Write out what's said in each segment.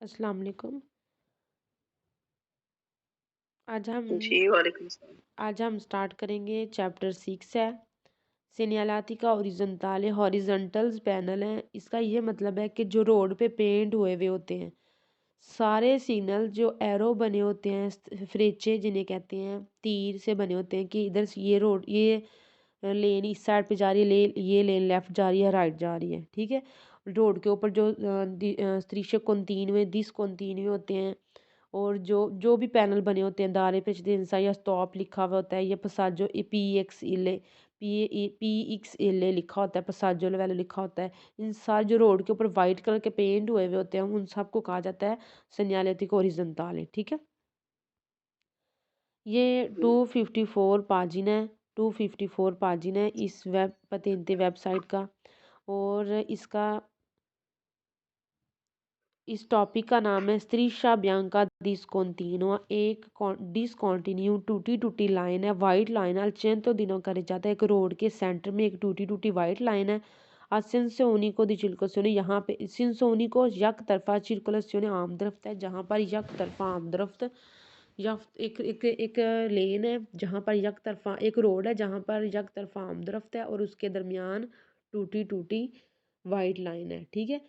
अस्सलाम वालेकुम। आज हम जी, वालेकुम सलाम। आज हम स्टार्ट करेंगे चैप्टर 6 है सेनियालिटी का हॉरिजॉन्टल है। हॉरिजॉन्टल्स पैनल है, इसका ये मतलब है कि जो रोड पे पेंट हुए हुए होते हैं सारे सिग्नल जो एरो बने होते हैं फ्रेचे जिन्हें कहते हैं तीर से बने होते हैं कि इधर से ये रोड ये लेन इस साइड पे जा रही है, ये लेन लेफ़्ट जा रही है, राइट जा रही है, ठीक है। रोड के ऊपर जो त्रिशे कॉन्टिन्यूए डिसकॉन्टिन्यूए होते हैं और जो जो भी पैनल बने होते हैं दारे प्रेसिडेंसा या स्टॉप लिखा हुआ होता है या पसाजो पी एक्स एल ए लिखा होता है, पसाजो वैल्यू लिखा होता है। इन सारे जो रोड के ऊपर वाइट कलर के पेंट हुए हुए होते हैं उन सबको कहा जाता है सेनियालिटिक हॉरिजॉन्टल, ठीक है। ये जी, 254 पाजिन है, 254 पाजिन है इस पतेंते वेबसाइट का। और इसका इस टॉपिक का नाम है स्त्रीशा बियांका डिस्कॉन्टिन्यूआ। एक डिसकॉन्टिन्यू टूटी टूटी लाइन है, वाइट लाइन है, al centro di non carreggiata। एक रोड के सेंटर में एक टूटी टूटी वाइट लाइन है। ascenso unico di circolazione, यहाँ पे senso unico यक तरफा circolazione आम दरफ्त है, जहाँ पर यक तरफा आम दरफ्त या एक एक एक लेन है जहाँ पर यक तरफा एक रोड है जहाँ पर यक तरफा आम दरफ्त है और उसके दरमियान टूटी टूटी वाइट लाइन है, ठीक है।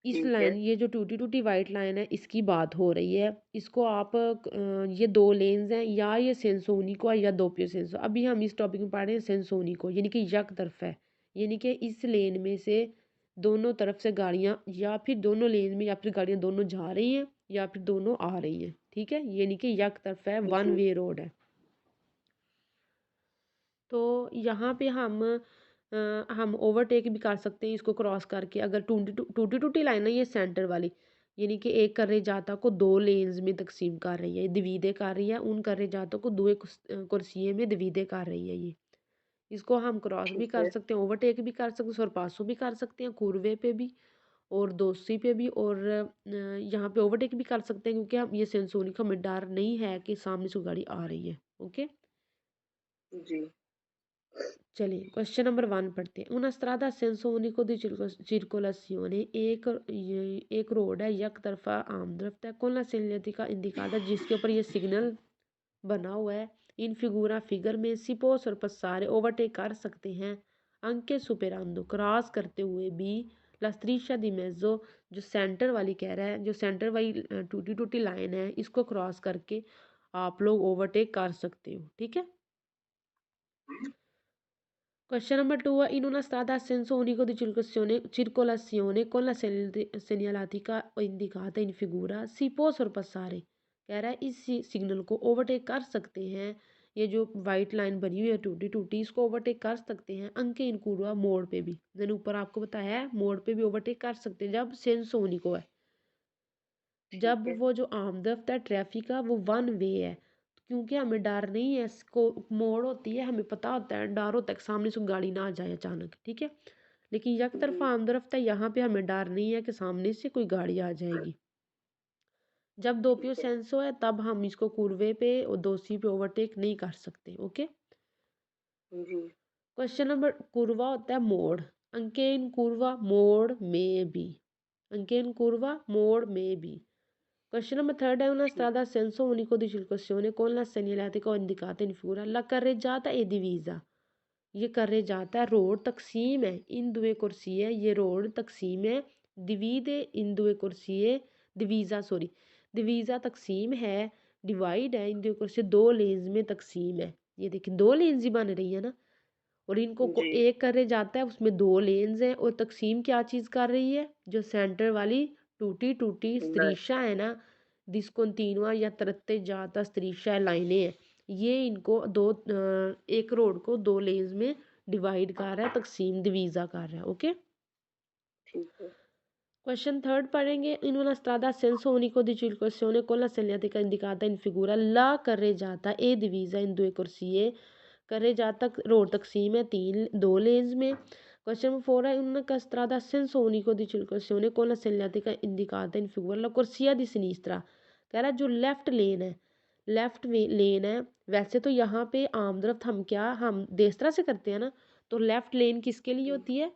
इस ठीक है। लाइन ये जो टूटी टूटी वाइट लाइन है इसकी बात हो रही है। इसको आप ये दो लेन्स हैं या ये सेंसोनिको है या दोपियो सेंसो। अभी हम इस टॉपिक में पढ़ रहे हैं सेंसोनिको यानी कि यक तरफ है, यानी कि इस लेन में से दोनों तरफ से गाड़ियाँ या फिर दोनों लेन में या फिर गाड़ियाँ दोनों जा रही हैं या फिर दोनों आ रही हैं, ठीक है। यानी कि यक तरफ है, वन जी, वे रोड है। तो यहाँ पे हम ओवरटेक भी कर सकते हैं इसको क्रॉस करके। अगर टूटी टूटी लाइन है ये सेंटर वाली, यानी कि एक कर्रेजाता को दो लेन्स में तकसीम कर रही है, डिवीडे कर रही है उन कर्रेजातों को दो कुर्सिये में डिवीडे कर रही है ये। इसको हम क्रॉस भी ठीक कर है। सकते हैं, ओवरटेक भी कर सकते हैं, सरपासो भी कर सकते हैं, कुरवे पे भी और दोस्ती पे भी। और यहाँ पे ओवरटेक भी कर सकते हैं क्योंकि हम ये सेंसोनिक हमें डर नहीं है कि सामने से कोई गाड़ी आ रही है, ओके। जी, चलिए क्वेश्चन नंबर 1 पढ़ते हैं। una strada a senso unico di circolazione, एक रोड है यक तरफा आम दरफ्त है, con la segnaletica indicata जिसके ऊपर ये सिग्नल बना हुआ है। इन फिगूरा फिगर में si può sorpassare ओवरटेक कर सकते हैं, anche superando क्रॉस करते हुए भी, la striscia di mezzo जो सेंटर वाली कह रहा है, जो सेंटर वाली टूटी टूटी लाइन है इसको क्रॉस करके आप लोग ओवरटेक कर सकते हो, ठीक है। Question number 2. In una strada a senso unico di circolazione con la segnaletica indicata in figura si può sorpassare, कह रहा है इस सिग्नल को ओवरटेक कर सकते हैं। ये जो वाइट लाइन बनी हुई है टूटी टूटी इसको ओवरटेक कर सकते हैं अंके इन curva मोड़ पे भी। मैंने ऊपर आपको बताया है मोड़ पे भी ओवरटेक कर सकते हैं जब सेंसो unico है। ठीक जब है। वो जो आमदफ्त है ट्रैफिक का वो वन वे है, क्योंकि हमें डर नहीं है, इसको मोड़ होती है हमें पता होता है, डर होता है कि सामने से गाड़ी ना आ जाए अचानक, ठीक है। लेकिन एक जी, तरफा आमदरफ्त है, यहाँ पे हमें डर नहीं है कि सामने से कोई गाड़ी आ जाएगी। जब दोपियो ठीक है। सेंसो है तब हम इसको कुरवे पे और दोसी पे ओवरटेक नहीं कर सकते, ओके। जी, क्वेश्चन नंबर कुरवा होता है मोड़, अंके इन कुरवा मोड़ में भी, अंके इन कुरवा मोड़ में भी। Question number 3 è una ठीक। strada a senso unico di circolazione con la segnaletica indicata in figura. La carreggiata è divisa. ये carreggiata है रोड तकसीम है इन due corsie, ये रोड तकसीम है, divide इन due corsie, divisa sorry, divisa तकसीम है, डिवाइड है इन due corsie, दो लेन्स में तकसीम है। ये देखिए दो लेन्स ही बन रही है ना, और इनको जी, एक करे जाता है उसमें दो लेन्स हैं और तकसीम क्या चीज़ कर रही है, जो सेंटर वाली टूटी टूटी मैं स्त्रीशा है ना, डिस्कंटिन्यूआ या तरत्ते जाता स्त्रीशा लाइनें हैं, ये इनको एक रोड को दो लेन्स में डिवाइड कर रहा है, तकसीम डिवीज़ा कर रहा है, ओके। ठीक है। क्वेश्चन थर्ड पढ़ेंगे। इन una strada a senso unico di circolazione con la segnaletica indicata in figura la carreggiata e divisa in due corsie, carreggiata road तकसीम है तीन दो लेन्स में। क्वेश्चन नंबर 4 है una strada a senso unico di circolazione con la segnaletica indicata in figura la corsia di sinistra, कह रहा है जो लेफ्ट लेन है, लेफ्ट लेन है। वैसे तो यहाँ पे आमदरफ्त हम क्या हम देसरा से करते हैं ना, तो लेफ्ट लेन किसके लिए होती है,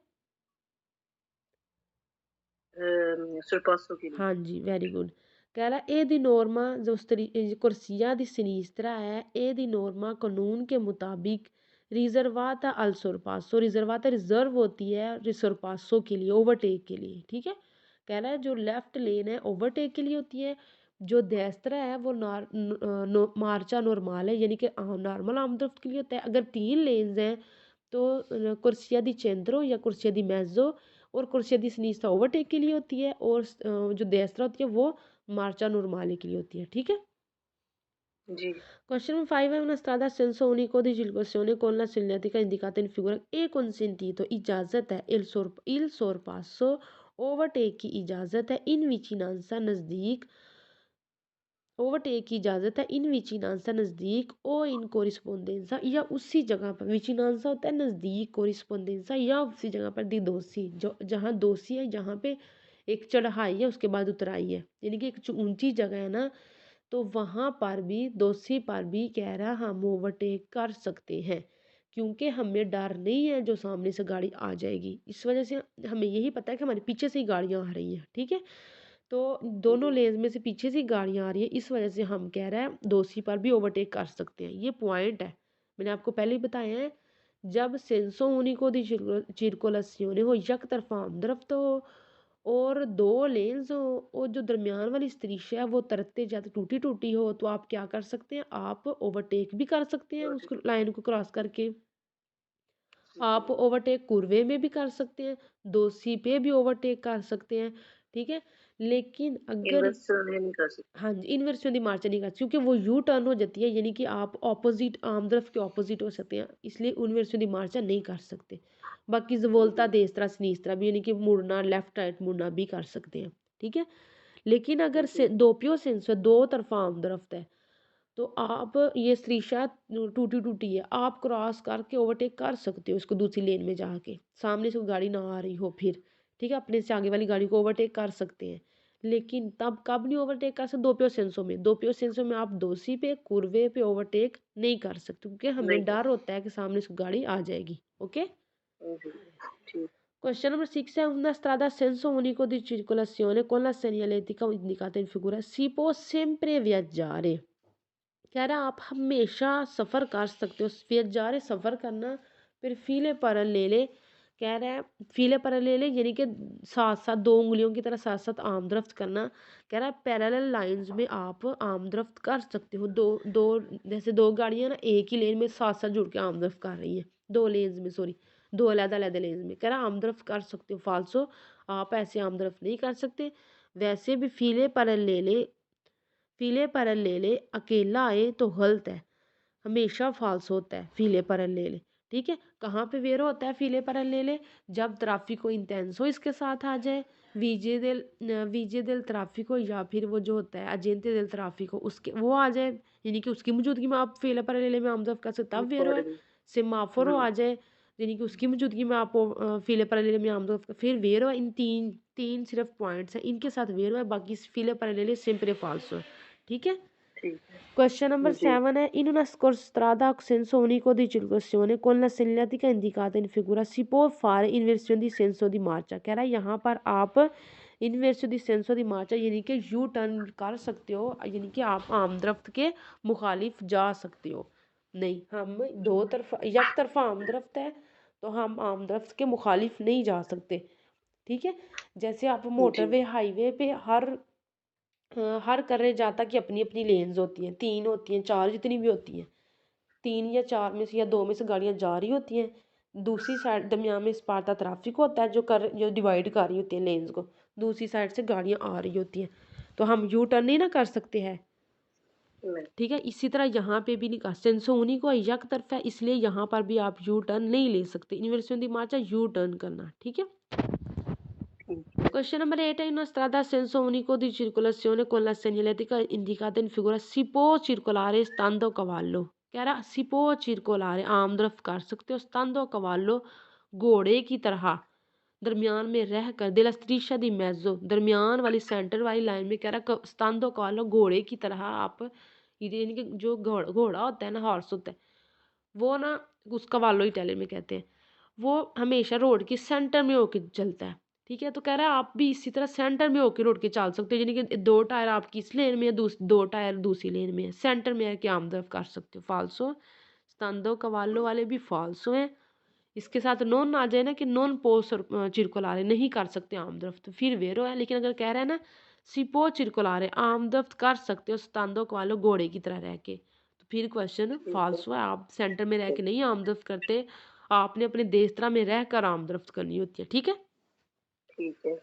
sorpasso के लिए। हाँ जी, वेरी गुड। कह रहा ए दी नॉर्मा जो कुर्सिया दी सिनिस्त्रा है, ए दी नॉर्मा कानून के मुताबिक रिजर्वाता अल सोरपासो, रिजर्वाता रिजर्व होती है सोरपासो के लिए, ओवरटेक के लिए, ठीक है। कह रहा है जो लेफ्ट लेन है ओवरटेक के लिए होती है, जो देस्त्रा है वो मार्चा नॉर्मल है, यानी कि नॉर्मल आमदरफ्त के लिए होता है। अगर 3 लेन्स हैं तो कुर्सिया दी चेंद्रो या कुर्सिया दी मेज़ो और कुर्सिया दी सिनिस्ता ओवरटेक के लिए होती है, और जो देस्त्रा होती है वो मार्चा नॉर्मले के लिए होती है, ठीक है। जी। Question number 5 è una strada a senso unico di circolazione con la segnaletica indicata in figura e consentito इजाज़त है il sorpasso ओवरटेक की इजाज़त है इन विचिनांसा नज़दीक ओवरटेक की इजाज़त है इन विचिनांसा नज़दीक ओ इन कोरिस्पोंडेंसा या उसी जगह पर विचिनांसा होता है नज़दीक कोरिस्पोंडेंसा या उसी जगह पर दी दोसी जो जहाँ दोसी है जहाँ पे एक चढ़ाई है उसके बाद उतराई है, यानी कि एक ऊंची जगह है ना, तो वहाँ पर भी दोषी पर भी कह रहा हम ओवरटेक कर सकते हैं, क्योंकि हमें डर नहीं है जो सामने से गाड़ी आ जाएगी। इस वजह से हमें यही पता है कि हमारे पीछे से ही गाड़ियाँ आ रही हैं, ठीक है। तो दोनों जी। लेन में से पीछे से ही गाड़ियाँ आ रही है, इस वजह से हम कह रहे हैं दोषी पर भी ओवरटेक कर सकते हैं। ये पॉइंट है, मैंने आपको पहले ही बताया है। जब सेंसो unico di circolazione हो यक तरफा आमदरफ्त हो और 2 लेन्स हो और जो दरमियान वाली स्त्रीशा है वो तरत्ते जाते टूटी टूटी हो, तो आप क्या कर सकते हैं, आप ओवरटेक भी कर सकते हैं उस लाइन को क्रॉस करके। आप ओवरटेक कुरवे में भी कर सकते हैं, दोषी पे भी ओवरटेक कर सकते हैं, ठीक है। लेकिन अगर इन्वेस्टर नहीं कर सकते। हाँ जी, इन्वर्सियों दी मार्चा नहीं कर क्योंकि वो यू टर्न हो जाती है, यानी कि आप ऑपोजिट आमदरफ के ऑपोजिट हो सकते हैं, इसलिए इन्वर्सियों दी मार्चा नहीं कर सकते। बाकी जवोल्ता जी। देस्त्रा सिनिस्त्रा भी, यानी कि मुड़ना लेफ्ट राइट मुड़ना भी कर सकते हैं, ठीक है। लेकिन अगर जी। दोपियो सेंस है, दो तरफा आमदरफ्त है, तो आप ये स्त्रीशा टूटी टूटी है, आप क्रॉस करके ओवरटेक कर सकते हो इसको दूसरी लेन में जाके, सामने से कोई गाड़ी ना आ रही हो फिर, ठीक है, अपने से आगे वाली गाड़ी को ओवरटेक कर सकते हैं। लेकिन तब कब नहीं ओवरटेक कर सकते, दो पियो सेंसो में आप दोषी पे कुरवे पे ओवरटेक नहीं कर सकते, क्योंकि नहीं हमें कर डर होता है कि सामने से गाड़ी आ जाएगी, ओके। सकते। जी। ठीक। Question number 6 è una strada a senso unico di circolazione con la segnaletica indicata in figura si può sempre viaggiare। कह रहा आप हमेशा सफ़र कर सकते हो, विaggiare सफ़र करना, फिर फीले पर ले ले, कह रहा है फीले पर ले ले यानी कि साथ साथ दो उंगलियों की तरह साथ साथ आमदरफ्त करना। कह रहा है पैरेलल लाइंस में आप आमदरफ्त कर सकते हो, दो दो जैसे दो गाड़ियाँ ना एक ही लेन में साथ साथ जुड़ के आमदरफ्त कर रही हैं, दो लेन्स में, सॉरी, दो अलग-अलग लेन्स में, कह रहा आमदरफ्त कर सकते हो। फाल्सो, आप ऐसे आमदरफ्त नहीं कर सकते। वैसे भी फीले पैरल ले ले अकेला आए तो गलत है, हमेशा फाल्स होता है फीले पैरल ले ले, ठीक है। कहाँ पे वेरो होता है फीले पैरल ले ले, जब ट्राफिको इंटेंसो इसके साथ आ जाए, वीजे दिल ट्राफिको, या फिर वो जो होता है अजेंते दिल ट्राफिको उसके वो आ जाए, यानी कि उसकी मौजूदगी में आप फीले पैरल ले ले में आमदफ कर सकते, तब वेरो है। रिकॉर्डिंग। सेमाफोरो आ जाए, यानी कि उसकी मौजूदगी में आप फीले पैरल में आमदफ फिर वेरो है। इन तीन तीन सिर्फ पॉइंट्स हैं, इनके साथ वेरो है, बाकी फीले पैरल सिंपली फाल्सो है, ठीक है। ठीक Question number है। जी। 7 è in una strada a senso unico di circolazione con la segnaletica indicata in figura si può fare inversione di senso di marcia। कह रहा है यहाँ पर आप इन्वर्सियो दी सेंसो दी मार्चा यानी कि यू टर्न कर सकते हो, यानी कि आप आमदरफ्त के मुखालिफ जा सकते हो। नहीं, हम दो तरफा एक तरफा आमदरफ्त है तो हम आमदरफ्त के मुखालिफ नहीं जा सकते, ठीक है। जैसे आप जी। मोटरवे हाईवे पे हर करे जाता कि अपनी अपनी लेन्स होती हैं, 3 होती हैं, 4 जितनी भी होती हैं, 3 या 4 में से या 2 में से गाड़ियाँ जा रही होती हैं। दूसरी साइड दरमियान में स्पार्टा ट्रैफिक होता है जो डिवाइड कर रही होती है लेन्स को, दूसरी साइड से गाड़ियाँ आ रही होती हैं, तो हम यू टर्न नहीं ना कर सकते हैं, नहीं। ठीक है। इसी तरह यहाँ पे भी नहीं कर सेंसो उन्हीं को यक तरफ है, इसलिए यहाँ पर भी आप यू टर्न नहीं ले सकते, इन्वर्सियों दी मार्चा यू टर्न करना, ठीक है। ठीक है। Question number 8 è in una strada a senso unico di circolazione con la segnaletica indicata in figura si può circolare stando a cavallo। कह रहा si può circolare आमदरफ्त कर सकते हो stando a cavallo घोड़े की तरह दरमियान में रह कर della striscia di mezzo दरमियान वाली सेंटर वाली लाइन में, कह रहा stando a cavallo घोड़े की तरह आप, यानी कि जो घोड़ा होता है ना, हॉर्स होता है वो ना, उसका वालो इटालियन में कहते हैं, वो हमेशा रोड की सेंटर में होके चलता है, ठीक है, तो कह रहा है आप भी इसी तरह सेंटर में होके रोड के चल सकते हो, यानी कि 2 टायर आपकी इस लेन में है, 2 टायर दूसरी लेन में है, सेंटर में है कि आमदरफ्त कर सकते हो, फाल्सो। स्तांदो कवालो वाले भी फाल्सो हैं। इसके साथ नॉन आ जाए ना कि नॉन पोस्ट चिरकुलारे नहीं कर सकते आमदरफ्त, फिर वेरो है। लेकिन अगर कह रहा है ना सिपो चिरकुलारे आमदरफ्त कर सकते हो स्तांदो कवालो घोड़े की तरह रह के, तो फिर क्वेश्चन ठीक है। फाल्सो है। आप सेंटर में रह के नहीं आमदरफ्त करते, आपने अपने देशत्रा में रहकर आमदरफ्त करनी होती है। ठीक है। ठीक है।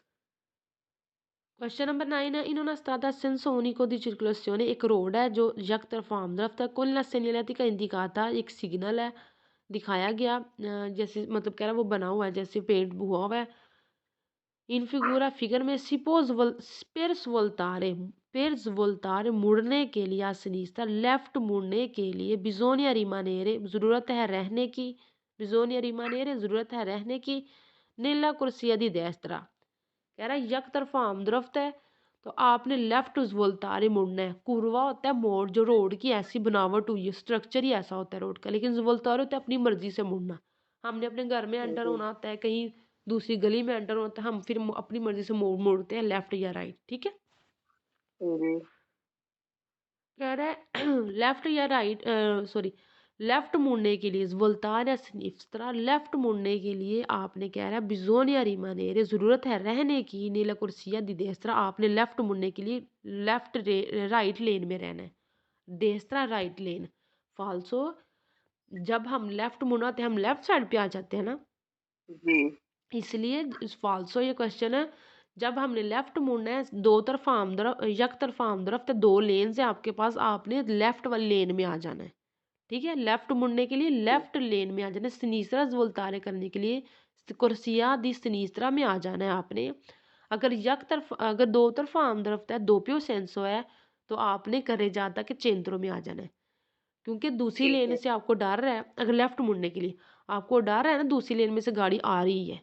क्वेश्चन नंबर 9 है, in una strada senza unico di circolazione, एक रोड है जो एक तरफा आमदरफ्त है, con la segnaletica indicata, एक सिग्नल है दिखाया गया, जैसे मतलब कह रहा है वो बना हुआ है जैसे पेंट हुआ हुआ है। इन फिगूरा फिगर में सिपोज पेर्स वोल्तारे पेर्स वोल्तारे मुड़ने के लिए आसनीस्ता लेफ्ट मुड़ने के लिए बिजोनिया रिमानेरे जरूरत है रहने की, बिजोनिया रिमानेरे जरूरत है रहने की, नीला कुर्सिया दी देस्त्रा। कह रहा है एक तरफा आमदरफ्त है तो आपने लेफ्ट उस वोल्तारे मुड़ना है। कुरवा होता है मोड़, जो रोड की ऐसी बनावट हुई है, स्ट्रक्चर ही ऐसा होता है रोड का। लेकिन वोल्तारे होता है अपनी मर्जी से मुड़ना। हमने अपने घर में एंटर जी। होना होता है, कहीं दूसरी गली में एंटर होता है, हम फिर अपनी मर्जी से मोड़ते हैं लेफ्ट या राइट। ठीक है। जी। कह रहा है लेफ्ट या राइट, सॉरी, लेफ्ट मुड़ने के लिए वोल्तार या सिनिस्त्रा लेफ्ट मुड़ने के लिए आपने कह रहा है बिजोन या रिमानेरे जरूरत है रहने की, नीला कुर्सिया दी देस्त्रा आपने लेफ्ट मुड़ने के लिए लेफ्ट राइट लेन में रहना है। देस्त्रा राइट लेन फाल्सो। जब हम लेफ्ट मुड़ाते हैं हम लेफ्ट साइड पे आ जाते हैं ना, जी। इसलिए इस फाल्सो ये क्वेश्चन है। जब हमने लेफ्ट मुड़ना है, दो तरफा आमदरफ एक तरफा आमदरफ्त है, 2 लेन है आपके पास, आपने लेफ्ट वाली लेन में आ जाना है। ठीक है, लेफ्ट मुड़ने के लिए ठीक। लेफ्ट लेन में आ जाना है, सिनीसरा वोल्तारे करने के लिए कुर्सिया दी सिनीसरा में आ जाना है आपने। अगर 2 तरफा आमदरफ्त है, दोपियो सेंसो है, तो आपने करे जाता कि चेंत्रो में आ जाना है। क्योंकि दूसरी ठीक लेन है। से आपको डर है, अगर लेफ्ट मुड़ने के लिए आपको डर है ना दूसरी लेन में से गाड़ी आ रही है,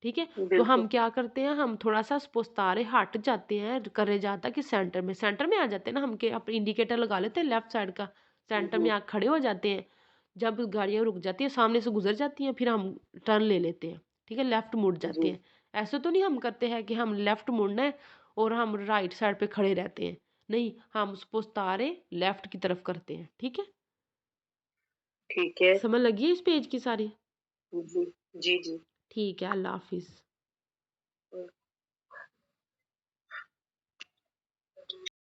ठीक है, तो बिल्कुल। हम क्या करते हैं, हम थोड़ा सा पोस्तारे हट जाते हैं, करे जाता कि सेंटर में आ जाते हैं ना, हम के अपने इंडिकेटर लगा लेते हैं लेफ्ट साइड का, सेंटर में जी। आ खड़े हो जाते हैं। जब गाड़ियाँ रुक जाती हैं सामने से गुजर जाती हैं, फिर हम टर्न ले लेते हैं। ठीक है, लेफ्ट मुड़ जाते जी। हैं। ऐसे तो नहीं हम करते हैं कि हम लेफ्ट मुड़ना है और हम राइट साइड पे खड़े रहते हैं, नहीं, हम पोस्तारे लेफ्ट की तरफ करते हैं। ठीक है। ठीक है। समझ लगी है इस पेज की सारी? जी। जी। जी। ठीक है, अल्लाह हाफिज़।